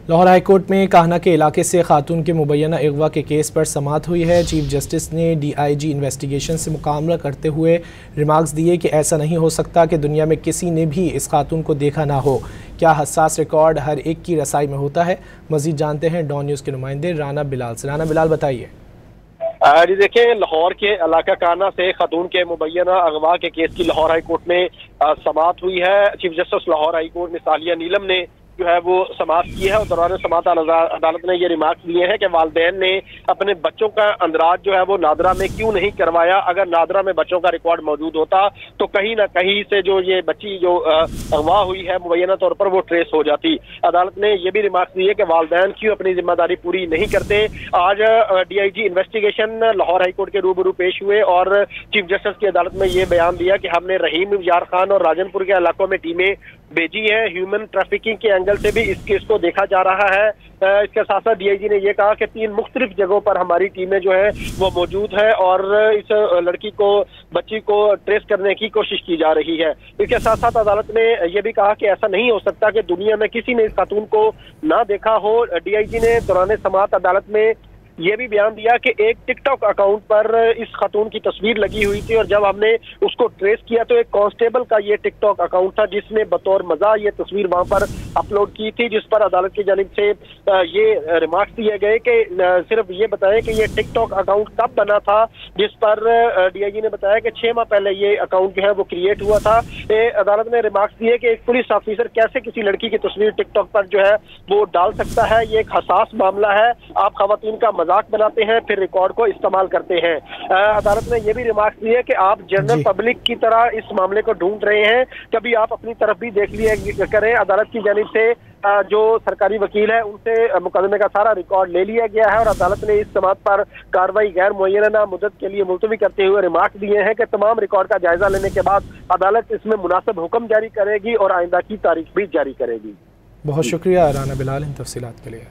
Lahore high court में काहना के इलाके से खातून के मुबैना अगवा के केस पर समाअत हुई है। चीफ जस्टिस ने DIG इन्वेस्टिगेशन से मुकाबला करते हुए रिमार्क्स दिए कि ऐसा नहीं हो सकता कि दुनिया में किसी ने भी इस खातून को देखा ना हो। क्या हसास रिकॉर्ड हर एक की रसाई में होता है? मजीद जानते हैं डॉन न्यूज़ के नुमाइंदे राना बिलाल से। राना बिलाल, बताइए। जी देखिए, लाहौर के इलाका काना से खातून के मुबैना अगवा के केस की लाहौर हाई कोर्ट में समाअत हुई है। Chief justice Lahore high court में सालिया नीलम ने जो है वो समाअत की है और दौरान समाअत अदालत ने ये रिमार्क्स दिए हैं कि वालिदैन ने अपने बच्चों का अंदराज जो है वो नादरा में क्यों नहीं करवाया। अगर नादरा में बच्चों का रिकॉर्ड मौजूद होता तो कहीं ना कहीं से जो ये बच्ची जो अगवा हुई है मुबैना तौर पर वो ट्रेस हो जाती। अदालत ने ये भी रिमार्क्स दिए कि वालिदैन क्यों अपनी जिम्मेदारी पूरी नहीं करते। आज DIG इन्वेस्टिगेशन लाहौर हाईकोर्ट के रूबरू पेश हुए और चीफ जस्टिस की अदालत में ये बयान दिया कि हमने रहीम यार खान और राजनपुर के इलाकों में टीमें भेजी है। ह्यूमन ट्रैफिकिंग के एंगल से भी इस केस को देखा जा रहा है। इसके साथ साथ DIG ने यह कहा कि 3 मुख्तलिफ जगहों पर हमारी टीमें जो है वो मौजूद है और इस लड़की को, बच्ची को ट्रेस करने की कोशिश की जा रही है। इसके साथ साथ अदालत ने यह भी कहा कि ऐसा नहीं हो सकता कि दुनिया में किसी ने इस खातून को ना देखा हो। DIG ने दौरान समाअत अदालत में ये भी बयान दिया कि एक टिकटॉक अकाउंट पर इस खातून की तस्वीर लगी हुई थी और जब हमने उसको ट्रेस किया तो एक कांस्टेबल का ये टिकटॉक अकाउंट था जिसने बतौर मजा ये तस्वीर वहां पर अपलोड की थी, जिस पर अदालत की जानिब से ये रिमार्क्स दिए गए कि सिर्फ ये बताएं कि ये टिकटॉक अकाउंट कब बना था, जिस पर DIG ने बताया कि 6 माह पहले ये अकाउंट जो है वो क्रिएट हुआ था। अदालत ने रिमार्क्स दिए कि एक पुलिस ऑफिसर कैसे किसी लड़की की तस्वीर टिकटॉक पर जो है वो डाल सकता है। ये एक हसास मामला है। आप खवातीन का मजाक बनाते हैं फिर रिकॉर्ड को इस्तेमाल करते हैं। अदालत ने यह भी रिमार्क्स दिए कि आप जनरल पब्लिक की तरह इस मामले को ढूंढ रहे हैं, कभी आप अपनी तरफ भी देख लिया करें। अदालत की जानिब से जो सरकारी वकील है उनसे मुकदमे का सारा रिकॉर्ड ले लिया गया है और अदालत ने इस समाअत पर कार्रवाई गैर मुअय्यना मुद्दत के लिए मुलतवी करते हुए रिमार्क्स दिए हैं कि तमाम रिकॉर्ड का जायजा लेने के बाद अदालत इसमें मुनासिब हुक्म जारी करेगी और आइंदा की तारीख भी जारी करेगी। बहुत शुक्रिया राना बिलाल इन तफसीलात के लिए।